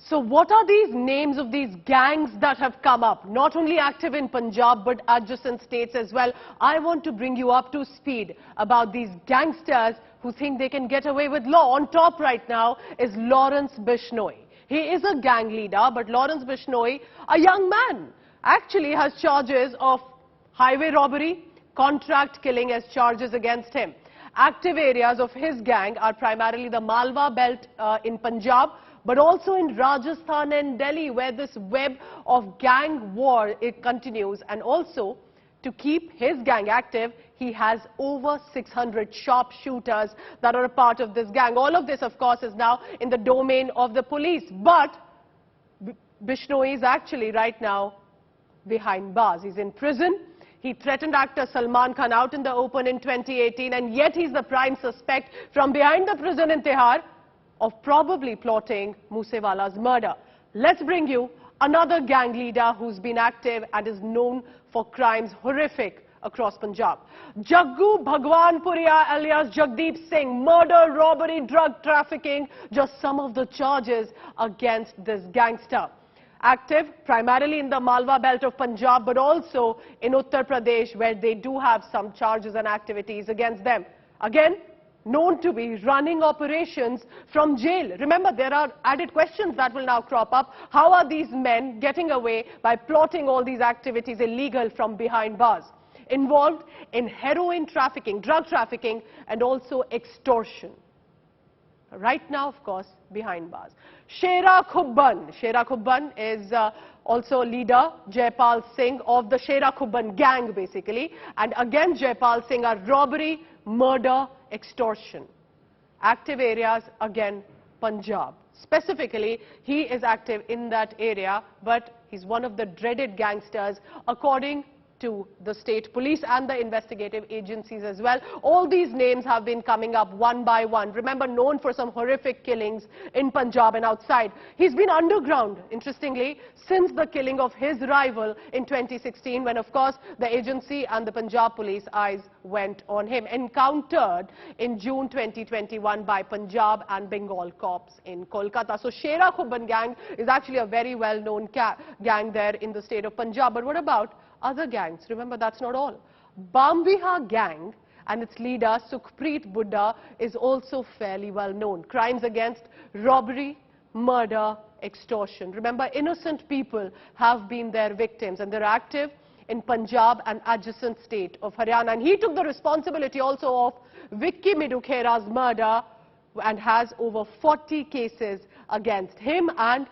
So what are these names of these gangs that have come up? Not only active in Punjab but adjacent states as well. I want to bring you up to speed about these gangsters who think they can get away with law. On top right now is Lawrence Bishnoi. He is a gang leader, but Lawrence Bishnoi, a young man, actually has charges of highway robbery, contract killing as charges against him. Active areas of his gang are primarily the Malwa belt in Punjab, but also in Rajasthan and Delhi, where this web of gang war it continues. And also, to keep his gang active, he has over 600 sharpshooters that are a part of this gang. All of this, of course, is now in the domain of the police. But Bishnoi is actually right now behind bars. He's in prison. He threatened actor Salman Khan out in the open in 2018, and yet he's the prime suspect from behind the prison in Tihar of probably plotting Moose Wala's murder. Let's bring you another gang leader who's been active and is known for crimes horrific across Punjab. Jaggu Bhagwanpuriya alias Jagdeep Singh, murder, robbery, drug trafficking, just some of the charges against this gangster. Active primarily in the Malwa belt of Punjab, but also in Uttar Pradesh, where they do have some charges and activities against them. Again, known to be running operations from jail. Remember, there are added questions that will now crop up. How are these men getting away by plotting all these activities illegal from behind bars? Involved in heroin trafficking, drug trafficking, and also extortion. Right now, of course, behind bars. Shera Khubban is also leader, Jaipal Singh, of the Shera Khubban gang, basically. And again, Jaipal Singh are robbery, murder, extortion. Active areas, again, Punjab. Specifically, he is active in that area, but he's one of the dreaded gangsters, according to the state police and the investigative agencies as well. All these names have been coming up one by one. Remember, known for some horrific killings in Punjab and outside. He's been underground, interestingly, since the killing of his rival in 2016, when, of course, the agency and the Punjab police eyes went on him. Encountered in June 2021 by Punjab and Bengal cops in Kolkata. So Shera Khubban gang is actually a very well-known gang there in the state of Punjab. But what about other gangs? Remember, that's not all. Bambiha gang and its leader Sukhpreet Buddha is also fairly well known. Crimes against robbery, murder, extortion. Remember, innocent people have been their victims, and they're active in Punjab and adjacent state of Haryana. And he took the responsibility also of Vicky Midukhera's murder and has over 40 cases against him and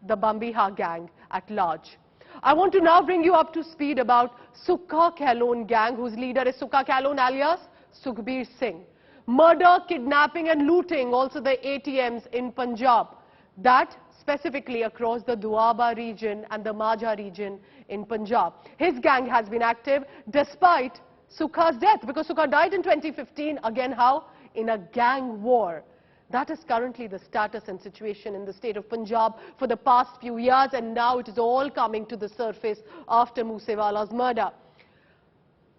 the Bambiha gang at large. I want to now bring you up to speed about Sukha Kehlon gang, whose leader is Sukha Kehlon alias Sukhbir Singh. Murder, kidnapping and looting, also the ATMs in Punjab. That specifically across the Doaba region and the Majha region in Punjab. His gang has been active despite Sukha's death, because Sukha died in 2015. Again, how? In a gang war. That is currently the status and situation in the state of Punjab for the past few years, and now it is all coming to the surface after Moose Wala's murder.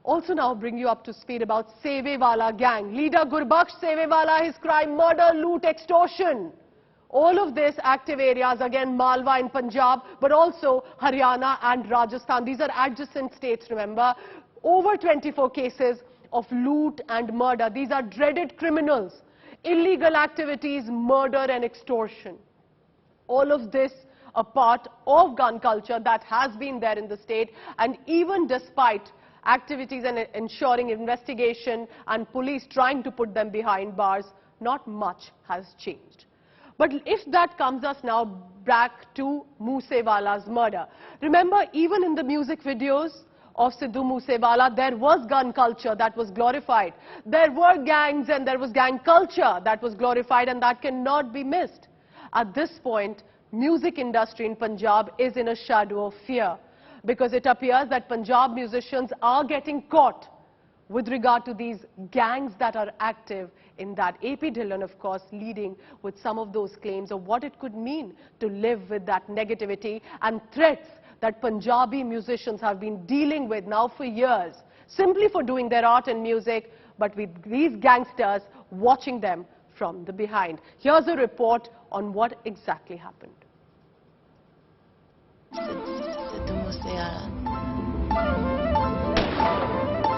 Also now bring you up to speed about Seve Wala gang. Leader Gurbaksh Seve Wala, his crime, murder, loot, extortion. All of this active areas, again Malwa in Punjab, but also Haryana and Rajasthan. These are adjacent states, remember. Over 24 cases of loot and murder. These are dreaded criminals. Illegal activities, murder and extortion. All of this a part of gun culture that has been there in the state, and even despite activities and ensuring investigation and police trying to put them behind bars, not much has changed. But if that comes us now back to Moose Wala's murder. Remember, even in the music videos of Sidhu Moose Wala, there was gun culture that was glorified. There were gangs and there was gang culture that was glorified, and that cannot be missed. At this point, music industry in Punjab is in a shadow of fear, because it appears that Punjab musicians are getting caught with regard to these gangs that are active in that. AP Dhillon, of course, leading with some of those claims of what it could mean to live with that negativity and threats that Punjabi musicians have been dealing with now for years, simply for doing their art and music, but with these gangsters watching them from the behind. Here's a report on what exactly happened. Sidhu Moose Wala.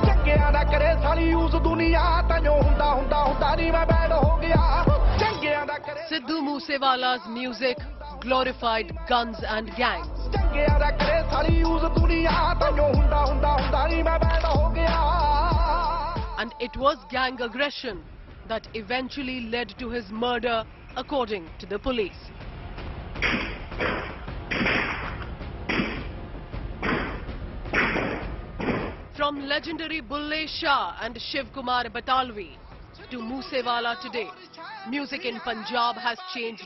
ਚੰਗਿਆਂ ਦਾ ਕਰੇ ਸਾਲੀ use ਦੁਨੀਆ ਤੈਨੂੰ ਹੁੰਦਾ ਹੁੰਦਾ ਹੁੰਦਾ ਨਹੀਂ ਮੈਂ bed ਹੋ ਗਿਆ ਚੰਗਿਆਂ ਦਾ ਕਰੇ Sidhu Moose Wala's music glorified guns and gangs. ਚੰਗਿਆਂ ਦਾ ਕਰੇ ਸਾਲੀ ਯੂਜ਼ ਦੁਨੀਆ ਤੈਨੂੰ ਹੁੰਦਾ ਹੁੰਦਾ ਹੁੰਦਾ ਨਹੀਂ ਮੈਂ ਬੈਡ ਹੋ ਗਿਆ And it was gang aggression that eventually led to his murder, according to the police. From legendary Bulle Shah and Shiv Kumar Batalvi to Moose Wala today, music in Punjab has changed.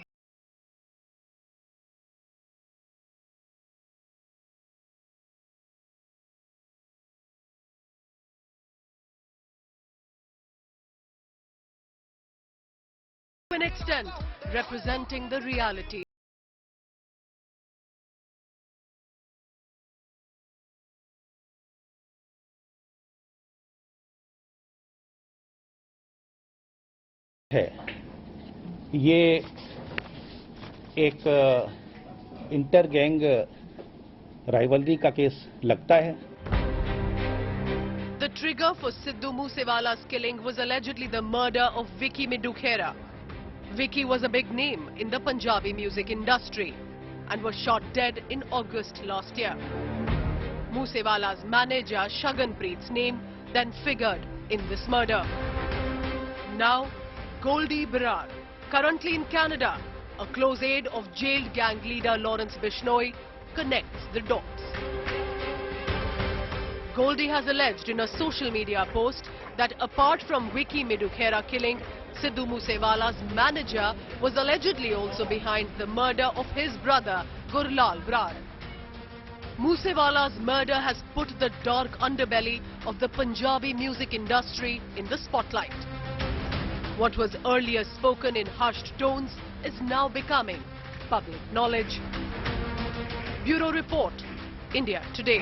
To an extent, representing the reality. है ये एक inter gang rivalry का case लगता है. The trigger for Sidhu Moose Wala's killing was allegedly the murder of Vicky Midukhera. Vicky was a big name in the Punjabi music industry and was shot dead in August last year. Moose Wala's manager Shaganpreet's name then figured in this murder. Now, Goldie Brar, currently in Canada, a close aide of jailed gang leader Lawrence Bishnoi, connects the dots. Goldie has alleged in a social media post that apart from Vicky Midukhera killing, Sidhu Moose Wala's manager was allegedly also behind the murder of his brother Gurlal Brar. Moose Wala's murder has put the dark underbelly of the Punjabi music industry in the spotlight. What was earlier spoken in hushed tones is now becoming public knowledge. Bureau Report, India Today.